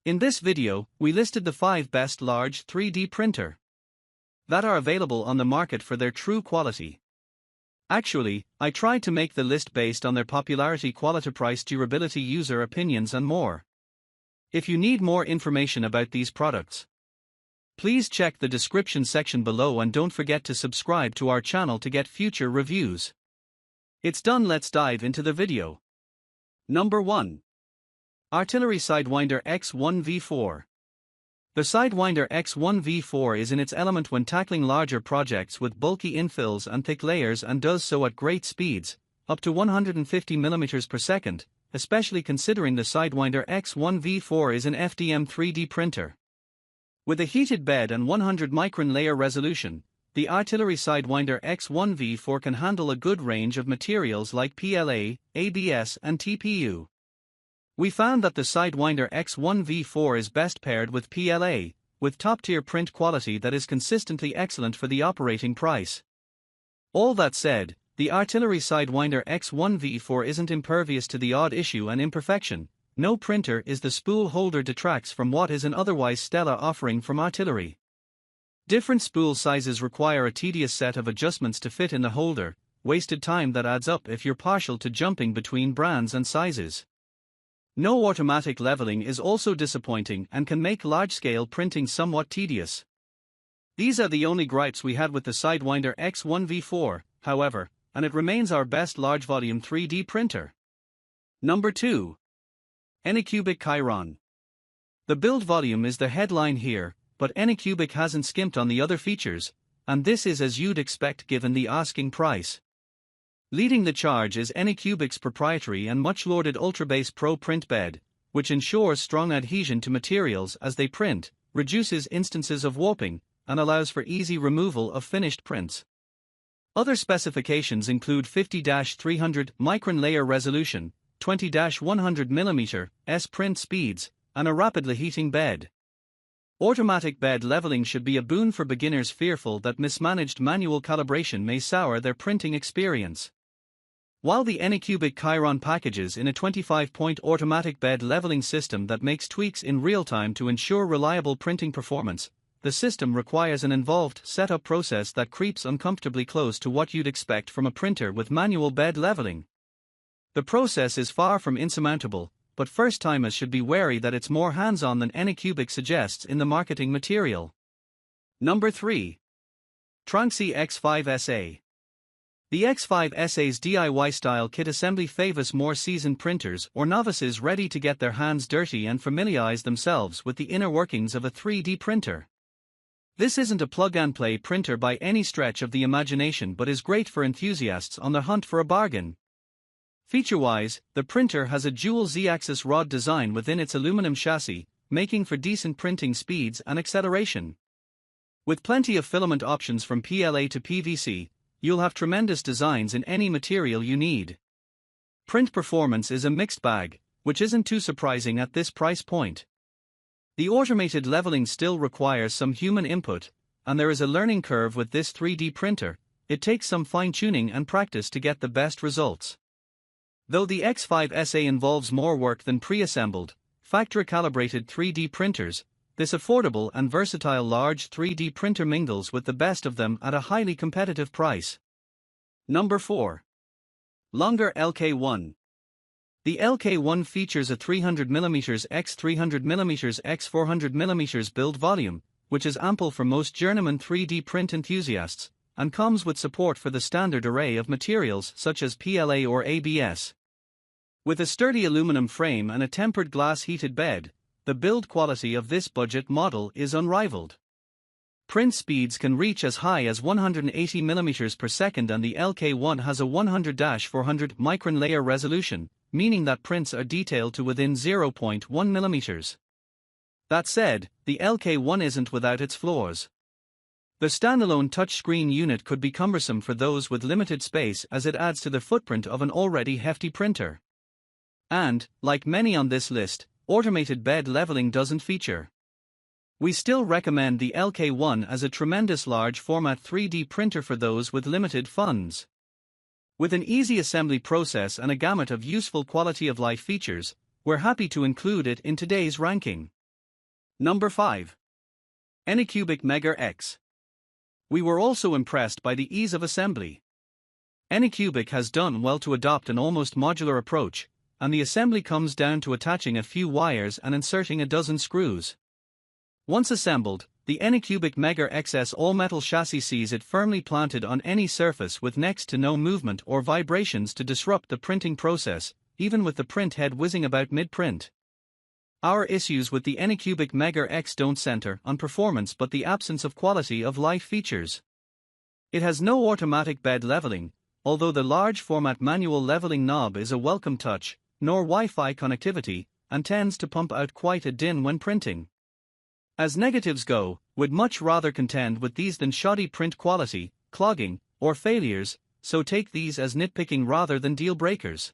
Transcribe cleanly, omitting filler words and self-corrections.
In this video, we listed the 5 best large 3D printer that are available on the market for their true quality. Actually, I tried to make the list based on their popularity, quality, price, durability, user opinions and more. If you need more information about these products, please check the description section below and don't forget to subscribe to our channel to get future reviews. It's done, let's dive into the video. Number 1. Artillery Sidewinder X1 V4. The Sidewinder X1 V4 is in its element when tackling larger projects with bulky infills and thick layers, and does so at great speeds, up to 150 mm per second, especially considering the Sidewinder X1 V4 is an FDM 3D printer. With a heated bed and 100 micron layer resolution, the Artillery Sidewinder X1 V4 can handle a good range of materials like PLA, ABS and TPU. We found that the Sidewinder X1 V4 is best paired with PLA, with top-tier print quality that is consistently excellent for the operating price. All that said, the Artillery Sidewinder X1 V4 isn't impervious to the odd issue and imperfection. No printer is the spool holder detracts from what is an otherwise stellar offering from Artillery. Different spool sizes require a tedious set of adjustments to fit in the holder, wasted time that adds up if you're partial to jumping between brands and sizes. No automatic leveling is also disappointing and can make large-scale printing somewhat tedious. These are the only gripes we had with the Sidewinder X1 V4, however, and it remains our best large-volume 3D printer. Number 2. Anycubic Chiron. The build volume is the headline here, but Anycubic hasn't skimped on the other features, and this is as you'd expect given the asking price. Leading the charge is Anycubic's proprietary and much-lauded UltraBase Pro print bed, which ensures strong adhesion to materials as they print, reduces instances of warping, and allows for easy removal of finished prints. Other specifications include 50-300 micron layer resolution, 20-100 mm S print speeds, and a rapidly heating bed. Automatic bed leveling should be a boon for beginners fearful that mismanaged manual calibration may sour their printing experience. While the Anycubic Chiron packages in a 25-point automatic bed leveling system that makes tweaks in real time to ensure reliable printing performance, the system requires an involved setup process that creeps uncomfortably close to what you'd expect from a printer with manual bed leveling. The process is far from insurmountable, but first-timers should be wary that it's more hands-on than Anycubic suggests in the marketing material. Number 3. Tronxy X5SA. The X5SA's DIY-style kit assembly favors more seasoned printers or novices ready to get their hands dirty and familiarize themselves with the inner workings of a 3D printer. This isn't a plug-and-play printer by any stretch of the imagination, but is great for enthusiasts on the hunt for a bargain. Feature-wise, the printer has a dual Z-axis rod design within its aluminum chassis, making for decent printing speeds and acceleration. With plenty of filament options from PLA to PVC, you'll have tremendous designs in any material you need. Print performance is a mixed bag, which isn't too surprising at this price point. The automated leveling still requires some human input, and there is a learning curve with this 3D printer. It takes some fine-tuning and practice to get the best results. Though the X5SA involves more work than pre-assembled, factory-calibrated 3D printers, this affordable and versatile large 3D printer mingles with the best of them at a highly competitive price. Number 4. Longer LK1. The LK1 features a 300mm x 300mm x 400mm build volume, which is ample for most journeyman 3D print enthusiasts, and comes with support for the standard array of materials such as PLA or ABS. With a sturdy aluminum frame and a tempered glass heated bed, the build quality of this budget model is unrivaled. Print speeds can reach as high as 180 mm per second, and the LK1 has a 100-400 micron layer resolution, meaning that prints are detailed to within 0.1 mm. That said, the LK1 isn't without its flaws. The standalone touchscreen unit could be cumbersome for those with limited space, as it adds to the footprint of an already hefty printer. And, like many on this list, automated bed leveling doesn't feature. We still recommend the LK1 as a tremendous large format 3D printer for those with limited funds. With an easy assembly process and a gamut of useful quality of life features, we're happy to include it in today's ranking. Number 5. Anycubic Mega X. We were also impressed by the ease of assembly. Anycubic has done well to adopt an almost modular approach, and the assembly comes down to attaching a few wires and inserting a dozen screws. Once assembled, the Anycubic Mega XS all-metal chassis sees it firmly planted on any surface with next to no movement or vibrations to disrupt the printing process, even with the print head whizzing about mid-print. Our issues with the Anycubic Mega X don't center on performance but the absence of quality of life features. It has no automatic bed leveling, although the large format manual leveling knob is a welcome touch, nor Wi-Fi connectivity, and tends to pump out quite a din when printing. As negatives go, would much rather contend with these than shoddy print quality, clogging, or failures, so take these as nitpicking rather than deal breakers.